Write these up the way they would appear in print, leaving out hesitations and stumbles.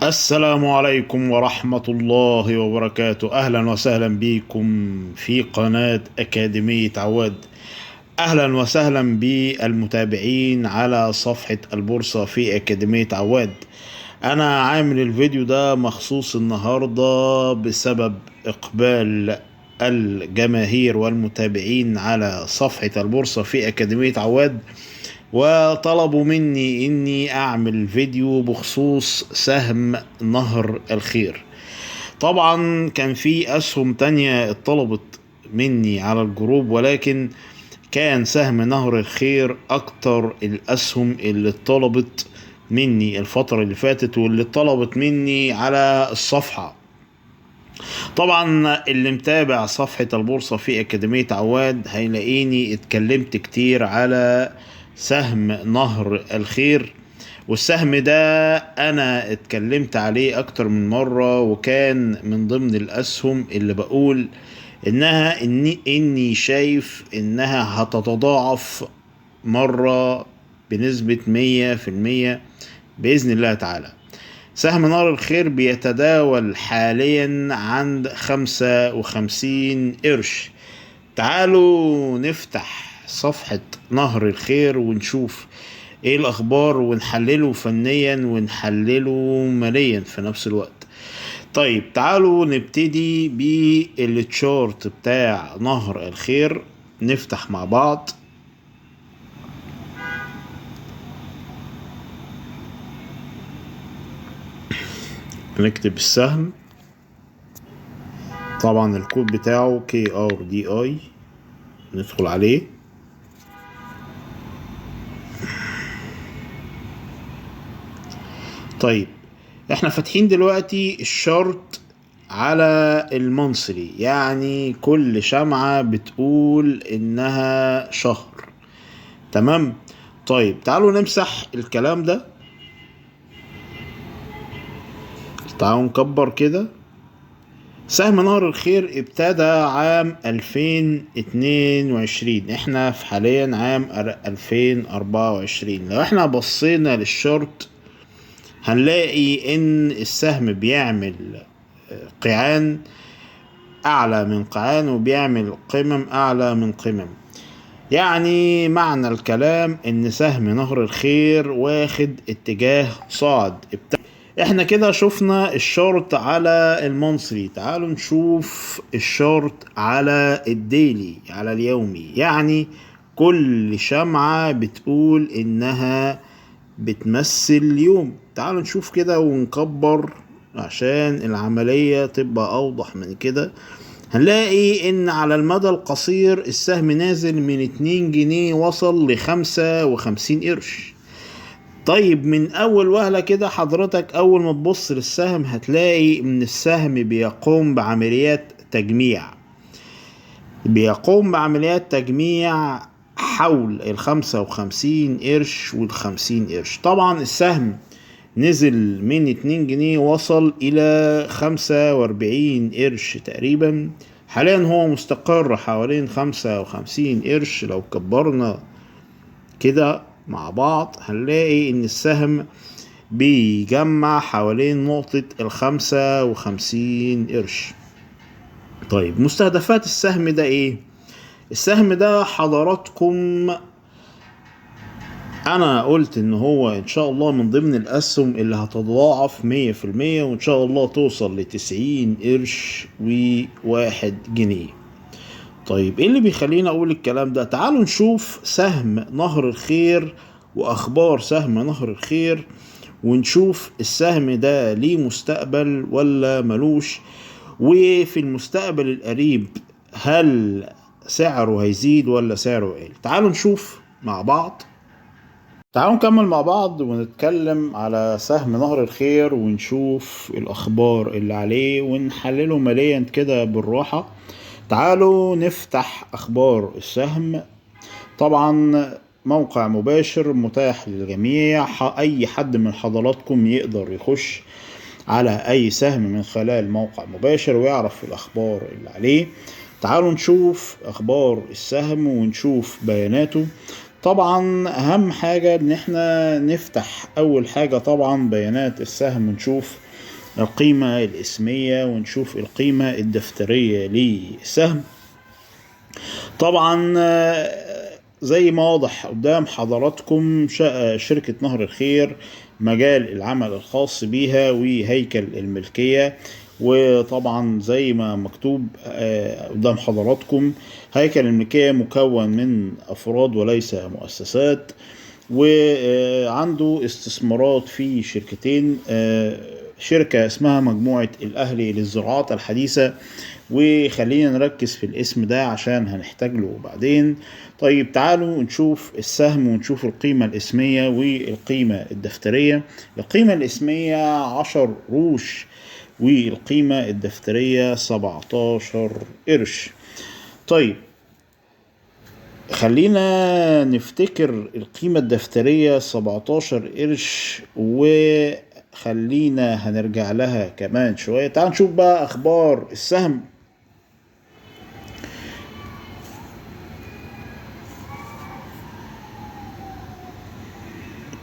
السلام عليكم ورحمة الله وبركاته. أهلا وسهلا بكم في قناة أكاديمية عواد. أهلا وسهلا بالمتابعين على صفحة البورصة في أكاديمية عواد. أنا عامل الفيديو ده مخصوص النهاردة بسبب إقبال الجماهير والمتابعين على صفحة البورصة في أكاديمية عواد، وطلبوا مني اني اعمل فيديو بخصوص سهم نهر الخير. طبعا كان في اسهم تانية اتطلبت مني على الجروب، ولكن كان سهم نهر الخير اكتر الاسهم اللي اتطلبت مني الفترة اللي فاتت واللي اتطلبت مني على الصفحة. طبعا اللي متابع صفحة البورصة في أكاديمية عواد هيلاقيني اتكلمت كتير على سهم نهر الخير، والسهم ده أنا اتكلمت عليه أكتر من مرة، وكان من ضمن الأسهم اللي بقول إني شايف إنها هتتضاعف مرة بنسبة 100% بإذن الله تعالى. سهم نهر الخير بيتداول حاليا عند 55 قرش. تعالوا نفتح صفحة نهر الخير ونشوف ايه الاخبار، ونحلله فنيا ونحلله ماليا في نفس الوقت. طيب تعالوا نبتدي بالتشارت بتاع نهر الخير، نفتح مع بعض. نكتب السهم، طبعا الكود بتاعه KRDI، ندخل عليه. طيب احنا فاتحين دلوقتي الشارت على المنصلي، يعني كل شمعة بتقول انها شهر. تمام. طيب تعالوا نمسح الكلام ده، تعالوا نكبر كده. سهم نهر الخير ابتدى عام 2022، احنا في حاليا عام 2024. لو احنا بصينا للشورت هنلاقي ان السهم بيعمل قيعان اعلى من قيعان، وبيعمل قمم اعلى من قمم. يعني معنى الكلام ان سهم نهر الخير واخد اتجاه صاعد. احنا كده شفنا الشورت على المنصري، تعالوا نشوف الشورت على الديلي، على اليومي. يعني كل شمعة بتقول انها بتمثل يوم. تعالوا نشوف كده ونكبر عشان العملية تبقى اوضح من كده. هنلاقي ان على المدى القصير السهم نازل من 2 جنيه وصل ل55 قرش. طيب من اول وهلة كده حضرتك اول ما تبص للسهم هتلاقي ان السهم بيقوم بعمليات تجميع، حول 55 قرش وال50 قرش. طبعا السهم نزل من 2 جنيه وصل الى 45 قرش تقريبا. حاليا هو مستقر حوالين 55 قرش. لو كبرنا كده مع بعض هنلاقي ان السهم بيجمع حوالين نقطة 55 قرش. طيب مستهدفات السهم ده ايه؟ السهم ده حضراتكم انا قلت ان هو ان شاء الله من ضمن الاسهم اللي هتتضاعف 100%، وان شاء الله توصل ل90 قرش و1 جنيه. طيب ايه اللي بيخليني اقول الكلام ده؟ تعالوا نشوف سهم نهر الخير واخبار سهم نهر الخير، ونشوف السهم ده ليه مستقبل ولا ملوش، وفي المستقبل القريب هل سعره هيزيد ولا سعره يقل. تعالوا نشوف مع بعض. تعالوا نكمل مع بعض ونتكلم على سهم نهر الخير ونشوف الأخبار اللي عليه ونحلله ماليا كده بالراحة. تعالوا نفتح أخبار السهم. طبعا موقع مباشر متاح للجميع، أي حد من حضراتكم يقدر يخش على أي سهم من خلال موقع مباشر ويعرف الأخبار اللي عليه. تعالوا نشوف أخبار السهم ونشوف بياناته. طبعا اهم حاجة ان احنا نفتح اول حاجة طبعا بيانات السهم ونشوف القيمة الاسمية ونشوف القيمة الدفترية للسهم. طبعا زي ما واضح قدام حضراتكم شركة نهر الخير مجال العمل الخاص بيها وهيكل الملكية. وطبعا زي ما مكتوب قدام حضراتكم هيكل الملكية مكون من أفراد وليس مؤسسات، وعنده استثمارات في شركتين، شركة اسمها مجموعة الأهلي للزراعات الحديثة، وخلينا نركز في الاسم ده عشان هنحتاج له بعدين. طيب تعالوا نشوف السهم ونشوف القيمة الاسمية والقيمة الدفترية. القيمة الاسمية 10 قروش والقيمة الدفترية 17 قرش. طيب خلينا نفتكر القيمة الدفترية 17 قرش، وخلينا هنرجع لها كمان شوية. تعال نشوف بقى أخبار السهم.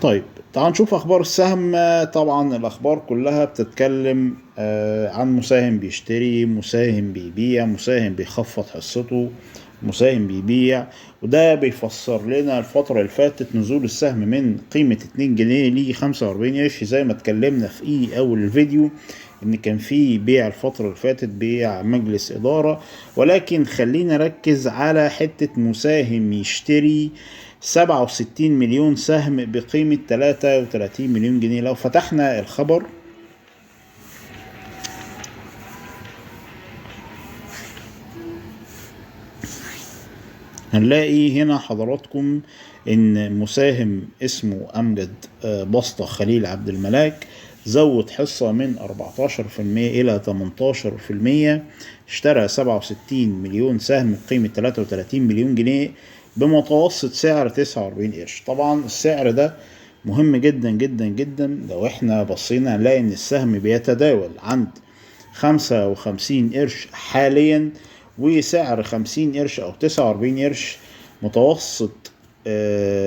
طيب تعال نشوف أخبار السهم. طبعا الأخبار كلها بتتكلم عن مساهم بيشتري، مساهم بيبيع، مساهم بيخفض حصته، مساهم بيبيع. وده بيفسر لنا الفترة اللي فاتت نزول السهم من قيمة 2 جنيه ل 45 قرش، زي ما اتكلمنا في أول الفيديو ان كان في بيع الفترة اللي فاتت، بيع مجلس إدارة. ولكن خلينا نركز على حتة مساهم يشتري 67 مليون سهم بقيمة 33 مليون جنيه. لو فتحنا الخبر هنلاقي هنا حضراتكم ان مساهم اسمه امجد بسطة خليل عبد الملاك زود حصة من 14% الى 18%، اشترى 67 مليون سهم بقيمة 33 مليون جنيه بمتوسط سعر 49 قرش. طبعا السعر ده مهم جدا جدا جدا. لو احنا بصينا هنلاقي ان السهم بيتداول عند 55 قرش حاليا، وسعر 50 قرش او 49 قرش متوسط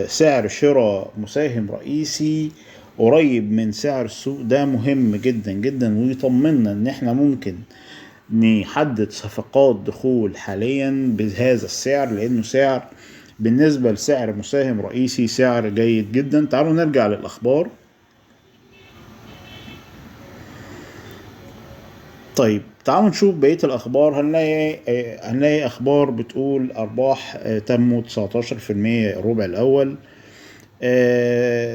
سعر شراء مساهم رئيسي قريب من سعر السوق. ده مهم جدا جدا ويطمنا ان احنا ممكن نحدد صفقات دخول حاليا بهذا السعر، لانه سعر بالنسبة لسعر مساهم رئيسي سعر جيد جدا. تعالوا نرجع للأخبار. طيب تعالوا نشوف بقية الأخبار. هنلاقي أخبار بتقول أرباح تموا 19% الربع الأول.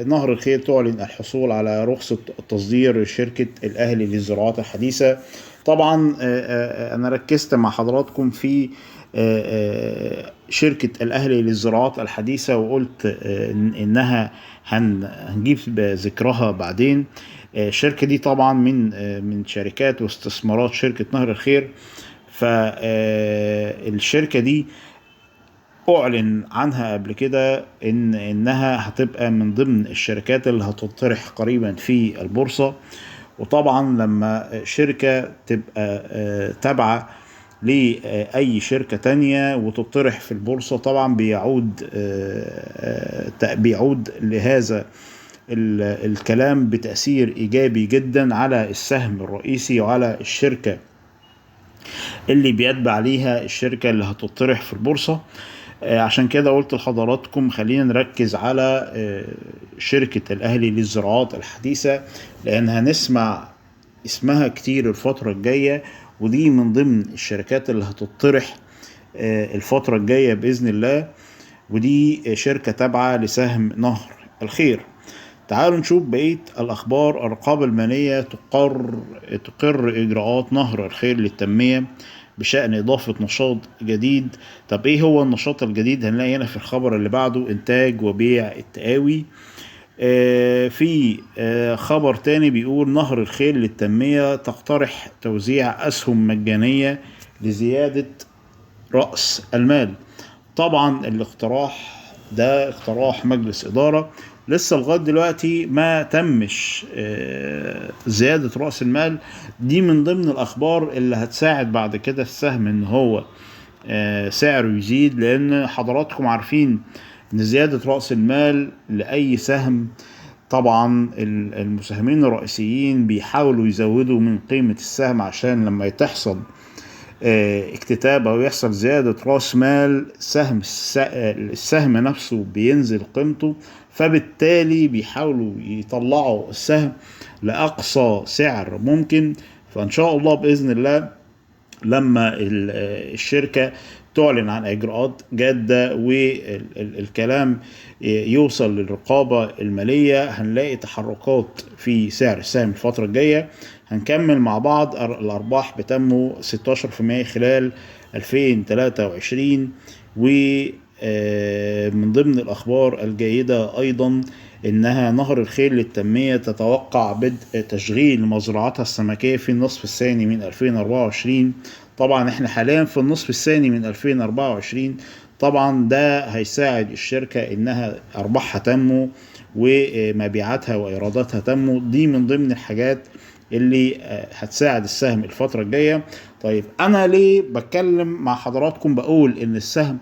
نهر الخير تعلن الحصول على رخصة تصدير شركة الأهلي للزراعات الحديثة. طبعا أنا ركزت مع حضراتكم في شركة الأهلي للزراعات الحديثة، وقلت إنها هنجيب ذكرها بعدين. الشركة دي طبعا من شركات واستثمارات شركة نهر الخير. فالشركة دي أعلن عنها قبل كده إنها هتبقى من ضمن الشركات اللي هتطرح قريبا في البورصة. وطبعا لما شركة تبقى تابعة لأي شركة تانية وتطرح في البورصة، طبعا بيعود لهذا الكلام بتأثير إيجابي جدا على السهم الرئيسي وعلى الشركة اللي بيتبع ليها الشركة اللي هتطرح في البورصة. عشان كده قلت لحضراتكم خلينا نركز على شركة الأهلي للزراعات الحديثة، لأن هنسمع اسمها كتير الفترة الجاية، ودي من ضمن الشركات اللي هتطرح الفترة الجاية بإذن الله. ودي شركة تابعة لسهم نهر الخير. تعالوا نشوف بقية الأخبار. الرقابة المالية تقر إجراءات نهر الخير للتنمية بشأن إضافة نشاط جديد. طب إيه هو النشاط الجديد؟ هنلاقي هنا في الخبر اللي بعده إنتاج وبيع التقاوي. في خبر تاني بيقول نهر الخير للتنمية تقترح توزيع أسهم مجانية لزيادة رأس المال. طبعا الاقتراح ده اقتراح مجلس إدارة، لسه لغاية دلوقتي ما تمش زيادة رأس المال. دي من ضمن الأخبار اللي هتساعد بعد كده السهم إن هو سعره يزيد، لأن حضراتكم عارفين إن زيادة رأس المال لأي سهم طبعا المساهمين الرئيسيين بيحاولوا يزودوا من قيمة السهم عشان لما تحصل اكتتاب او يحصل زيادة راس مال السهم نفسه بينزل قيمته، فبالتالي بيحاولوا يطلعوا السهم لأقصى سعر ممكن. فإن شاء الله بإذن الله لما الشركة تعلن عن إجراءات جادة والكلام يوصل للرقابة المالية، هنلاقي تحركات في سعر السهم الفترة الجاية. هنكمل مع بعض الأرباح بتنمو 16% خلال 2023. ومن ضمن الأخبار الجيدة أيضا إنها نهر الخيل للتنمية تتوقع بدء تشغيل مزرعتها السمكية في النصف الثاني من 2024. طبعا احنا حاليا في النصف الثاني من 2024. طبعا ده هيساعد الشركة إنها أرباحها تنمو ومبيعاتها وإيراداتها تنمو. دي من ضمن الحاجات اللي هتساعد السهم الفترة الجاية. طيب أنا ليه بتكلم مع حضراتكم بقول إن السهم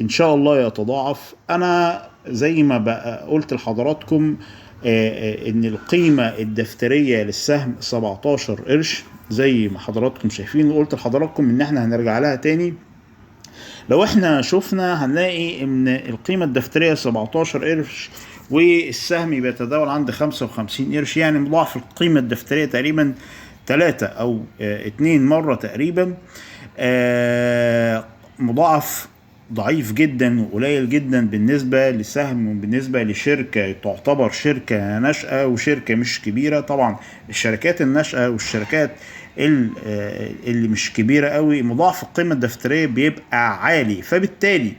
إن شاء الله يتضاعف؟ أنا زي ما قلت لحضراتكم إن القيمة الدفترية للسهم 17 قرش زي ما حضراتكم شايفين، وقلت لحضراتكم إن احنا هنرجع لها تاني. لو احنا شفنا هنلاقي إن القيمة الدفترية 17 قرش والسهم بيتداول عند 55 قرش، يعني مضاعف القيمة الدفترية تقريبا 3 أو 2 مرة تقريبا. مضاعف ضعيف جدا وقليل جدا بالنسبة لسهم وبالنسبة لشركة تعتبر شركة ناشئة وشركة مش كبيرة. طبعا الشركات الناشئة والشركات اللي مش كبيرة قوي مضاعف القيمة الدفترية بيبقى عالي، فبالتالي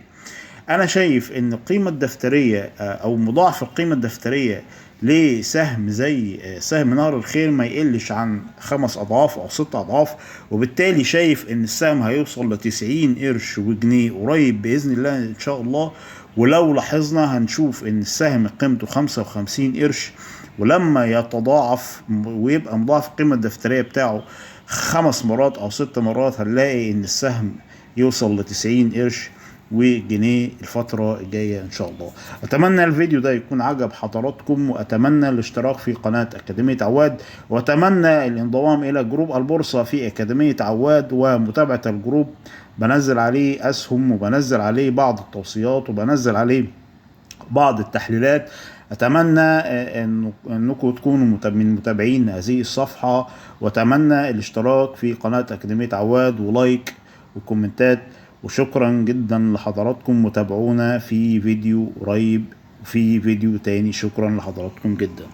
انا شايف ان القيمة الدفترية او مضاعف القيمة الدفترية لسهم زي سهم نهر الخير ما يقلش عن 5 أضعاف أو 6 أضعاف. وبالتالي شايف إن السهم هيوصل ل90 قرش وجنيه قريب بإذن الله إن شاء الله. ولو لاحظنا هنشوف إن السهم قيمته 55 قرش، ولما يتضاعف ويبقى مضاعف القيمة الدفترية بتاعه 5 مرات أو 6 مرات هنلاقي إن السهم يوصل ل90 قرش وجنيه الفترة الجاية إن شاء الله. أتمنى الفيديو ده يكون عجب حضراتكم، وأتمنى الاشتراك في قناة أكاديمية عواد، وأتمنى الانضمام إلى جروب البورصة في أكاديمية عواد ومتابعة الجروب. بنزل عليه أسهم وبنزل عليه بعض التوصيات وبنزل عليه بعض التحليلات. أتمنى أنكم تكونوا من متابعين هذه الصفحة، وأتمنى الاشتراك في قناة أكاديمية عواد ولايك وكومنتات. وشكرا جدا لحضراتكم، وتابعونا في فيديو قريب في فيديو تاني. شكرا لحضراتكم جدا.